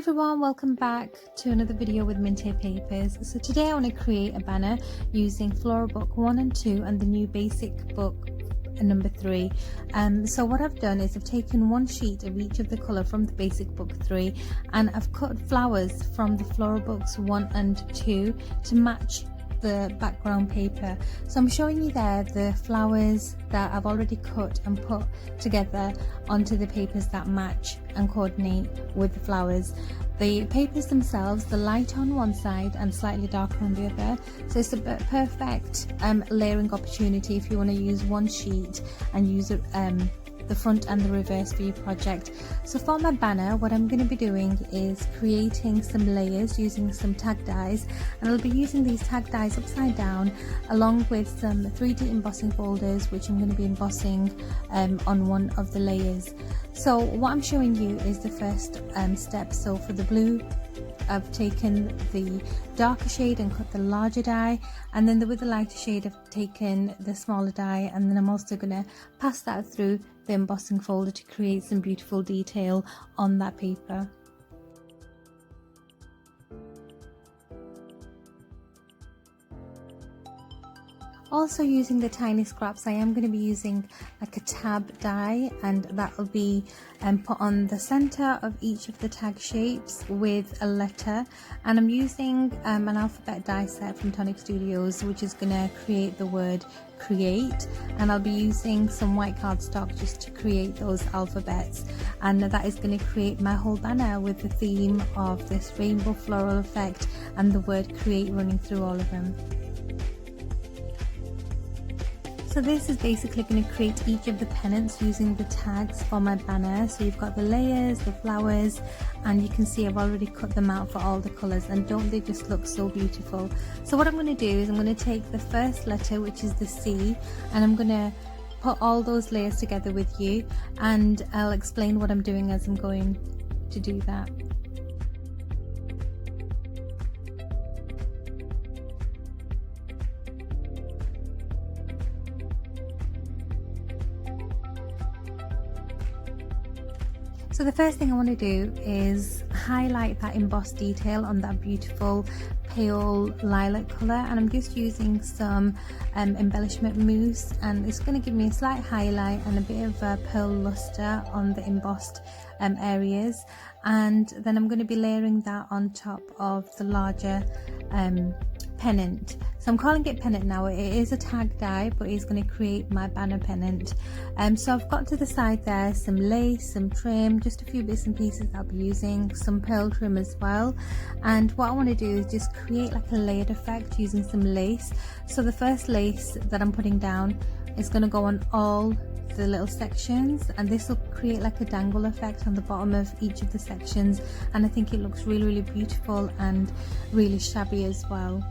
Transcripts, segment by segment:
everyone, welcome back to another video with Mintay Papers. So today I want to create a banner using Flora Book 1 and 2 and the new basic book number 3. So what I've done is I've taken one sheet of each of the colour from the basic book 3 and I've cut flowers from the Flora Books 1 and 2 to match the background paper. So I'm showing you there the flowers that I've already cut and put together onto the papers that match and coordinate with the flowers. The papers themselves, the light on one side and slightly darker on the other, so it's a perfect layering opportunity if you want to use one sheet and use the front and the reverse for your project. So for my banner, what I'm going to be doing is creating some layers using some tag dies, and I'll be using these tag dies upside down along with some 3D embossing folders which I'm going to be embossing on one of the layers. So what I'm showing you is the first step. So for the blue, I've taken the darker shade and cut the larger die, and then with the lighter shade I've taken the smaller die, and then I'm also going to pass that through the embossing folder to create some beautiful detail on that paper. Also, using the tiny scraps, I am going to be using like a tab die, and that will be put on the center of each of the tag shapes with a letter, and I'm using an alphabet die set from Tonic Studios which is going to create the word create, and I'll be using some white cardstock just to create those alphabets, and that is going to create my whole banner with the theme of this rainbow floral effect and the word create running through all of them. So this is basically going to create each of the pennants using the tags for my banner. So you've got the layers, the flowers, and you can see I've already cut them out for all the colours, and don't they just look so beautiful? So what I'm going to do is I'm going to take the first letter, which is the C, and I'm going to put all those layers together with you, and I'll explain what I'm doing as I'm going to do that. So the first thing I want to do is highlight that embossed detail on that beautiful pale lilac colour, and I'm just using some embellishment mousse, and it's going to give me a slight highlight and a bit of a pearl luster on the embossed areas, and then I'm going to be layering that on top of the larger pennant. So I'm calling it pennant now. It is a tag die, but it's going to create my banner pennant. So I've got to the side there some lace, some trim, just a few bits and pieces I'll be using, some pearl trim as well. And what I want to do is just create like a layered effect using some lace. So the first lace that I'm putting down is going to go on all the little sections, and this will create like a dangle effect on the bottom of each of the sections, and I think it looks really, really beautiful and really shabby as well.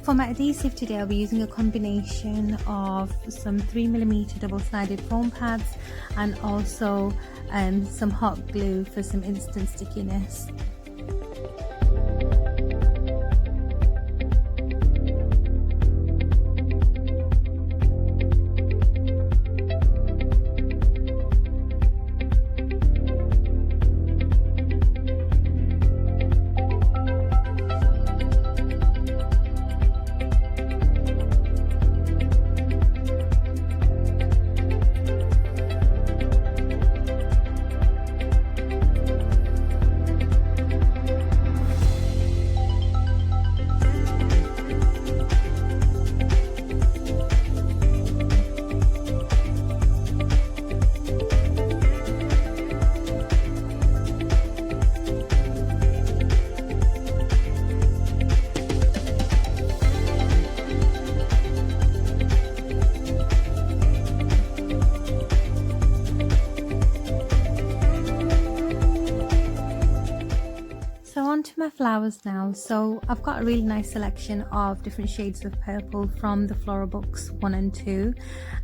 For my adhesive today, I'll be using a combination of some 3mm double-sided foam pads and also some hot glue for some instant stickiness. Onto my flowers now. So I've got a really nice selection of different shades of purple from the Flora Books 1 and 2,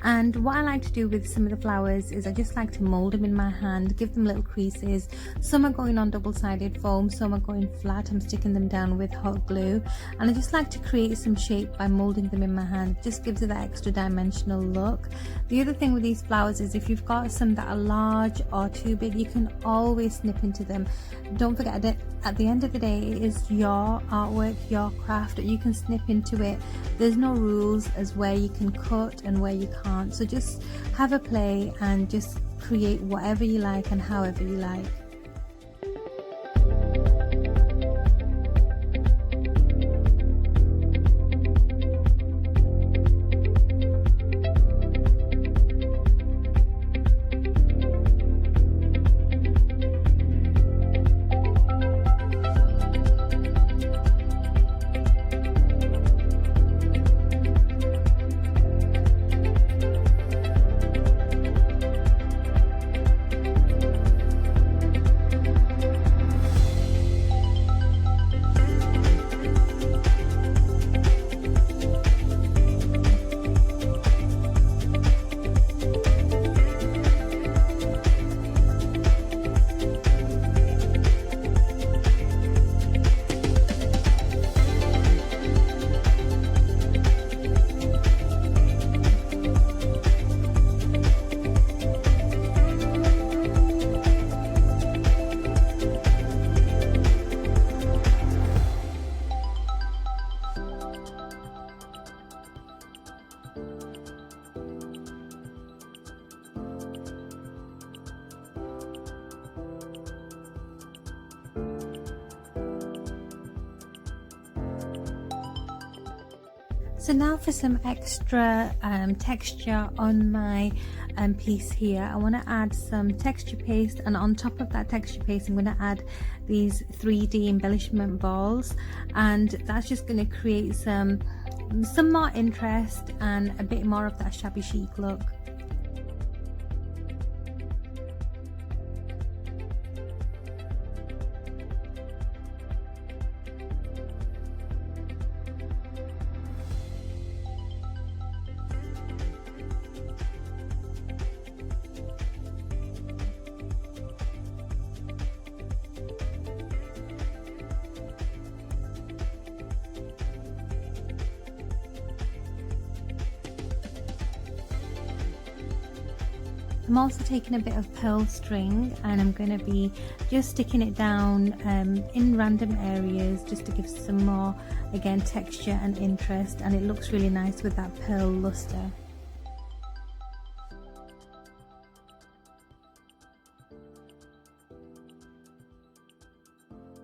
and what I like to do with some of the flowers is I just like to mold them in my hand, give them little creases. Some are going on double-sided foam, some are going flat. I'm sticking them down with hot glue, and I just like to create some shape by molding them in my hand. It just gives it that extra dimensional look. The other thing with these flowers is if you've got some that are large or too big, you can always snip into them. Don't forget that at the end of the day, it is your artwork, your craft. You can snip into it. There's no rules as where you can cut and where you can't, so just have a play and just create whatever you like and however you like. So now for some extra texture on my piece here, I want to add some texture paste, and on top of that texture paste I'm going to add these 3D embellishment balls, and that's just going to create some more interest and a bit more of that shabby chic look. I'm also taking a bit of pearl string and I'm going to be just sticking it down in random areas just to give some more, again, texture and interest, and it looks really nice with that pearl luster.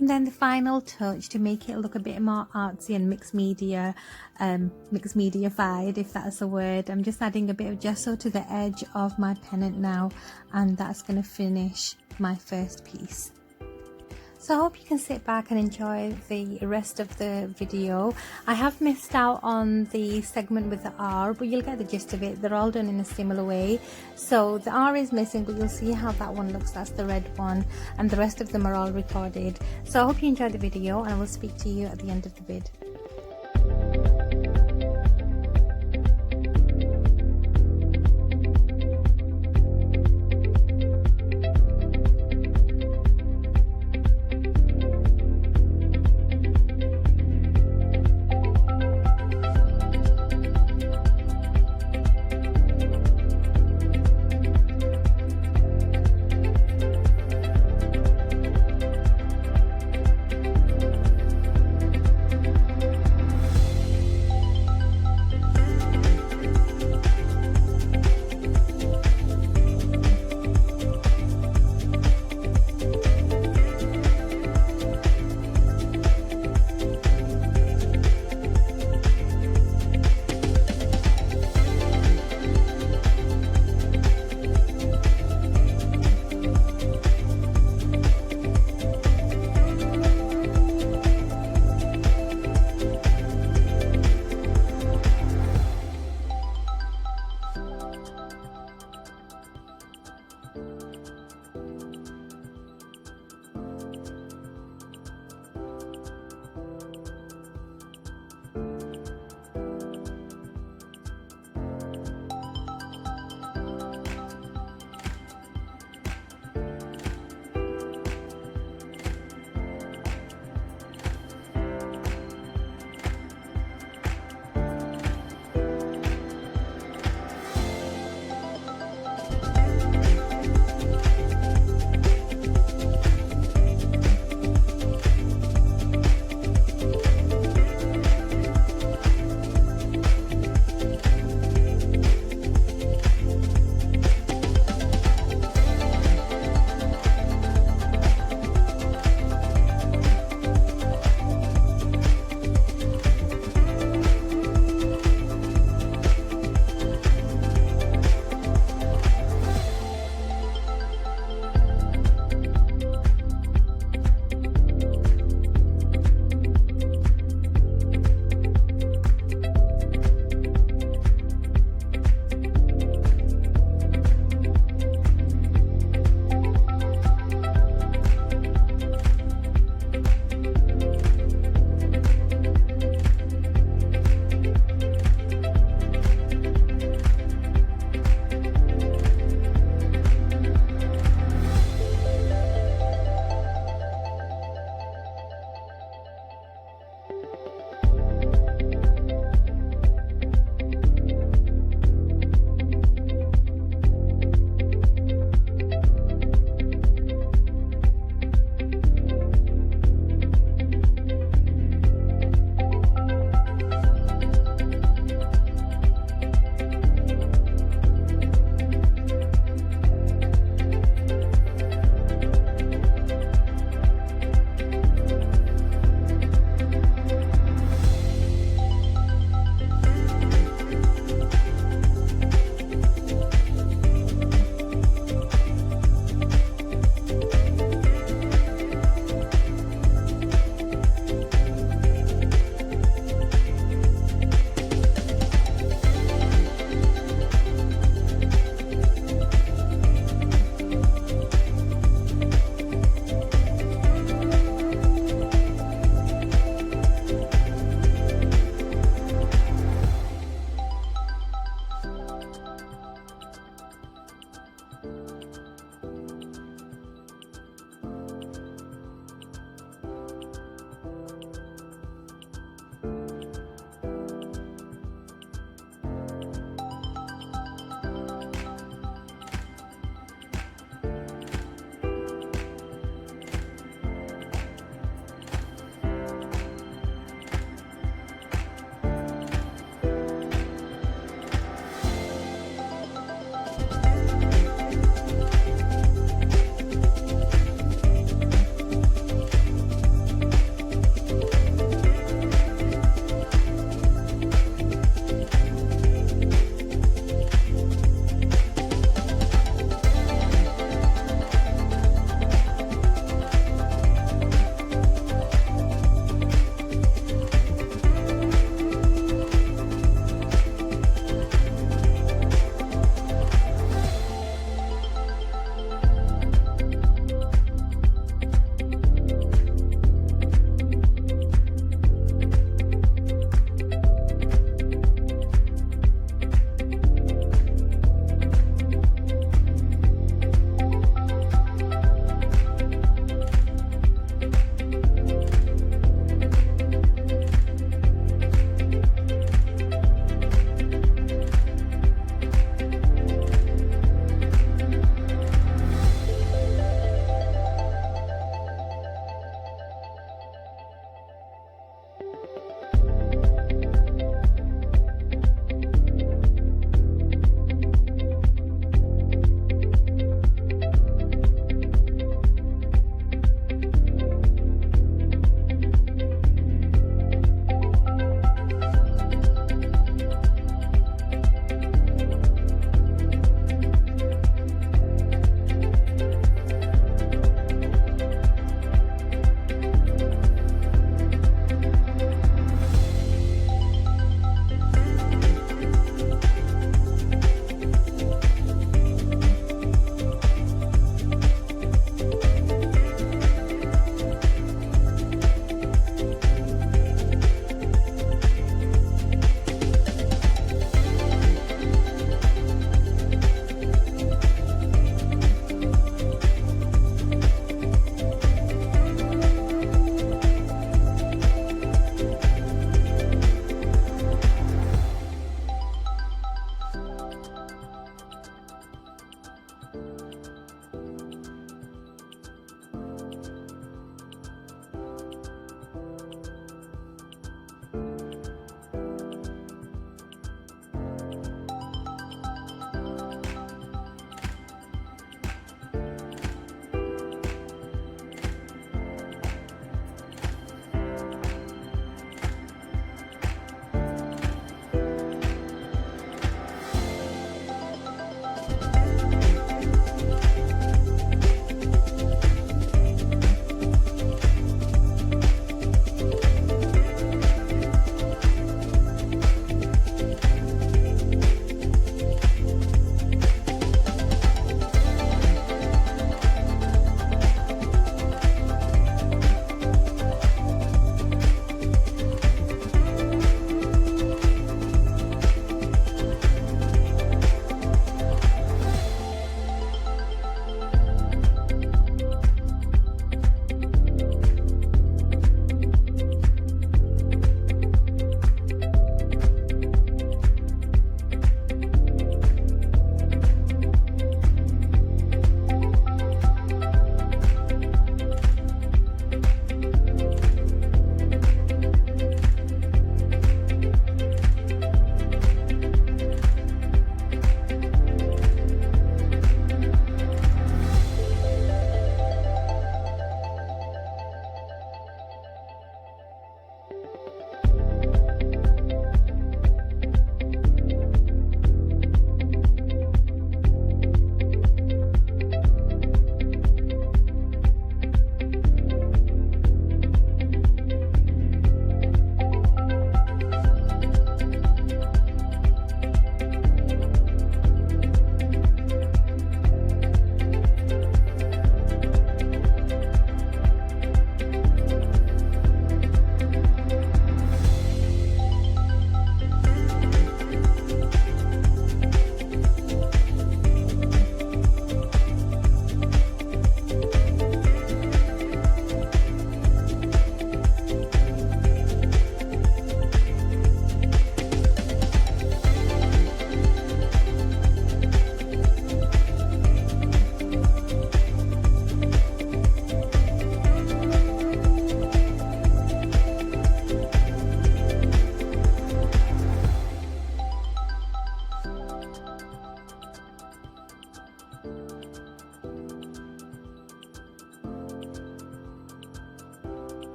And then the final touch to make it look a bit more artsy and mixed media-fied, if that's a word, I'm just adding a bit of gesso to the edge of my pennant now, and that's going to finish my first piece. So I hope you can sit back and enjoy the rest of the video. I have missed out on the segment with the R, but you'll get the gist of it. They're all done in a similar way. So the R is missing, but you'll see how that one looks. That's the red one, and the rest of them are all recorded. So I hope you enjoyed the video, and I will speak to you at the end of the vid.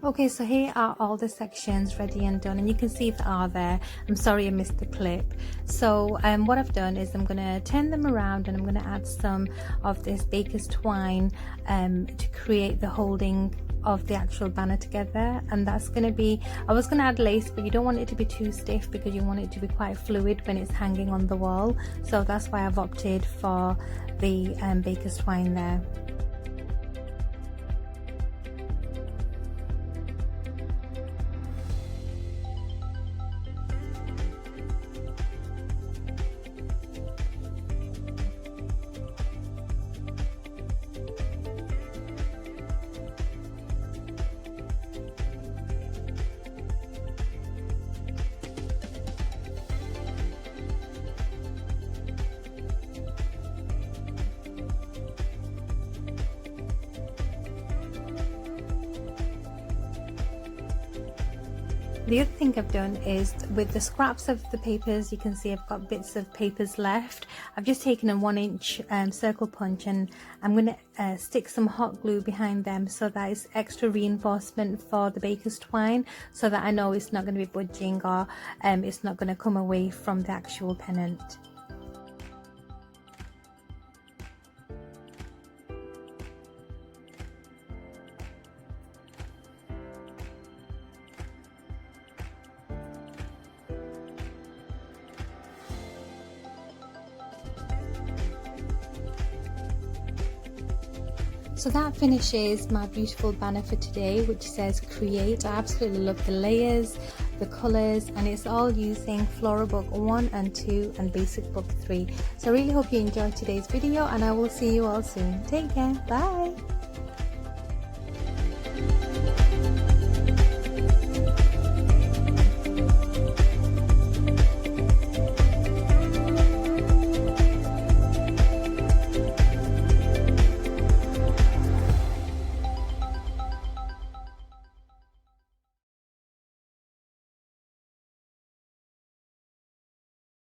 Okay, so here are all the sections ready and done, and you can see they are there. I'm sorry I missed the clip. So what I've done is I'm going to turn them around and I'm going to add some of this baker's twine to create the holding of the actual banner together. And that's going to be, I was going to add lace, but you don't want it to be too stiff because you want it to be quite fluid when it's hanging on the wall. So that's why I've opted for the baker's twine there. The other thing I've done is with the scraps of the papers, you can see I've got bits of papers left. I've just taken a 1-inch circle punch and I'm going to stick some hot glue behind them so that it's extra reinforcement for the baker's twine, so that I know it's not going to be budging or it's not going to come away from the actual pennant. So that finishes my beautiful banner for today, which says create. I absolutely love the layers, the colors, and it's all using Flora Book 1 and 2 and Basic Book 3. So I really hope you enjoyed today's video, and I will see you all soon. Take care. Bye.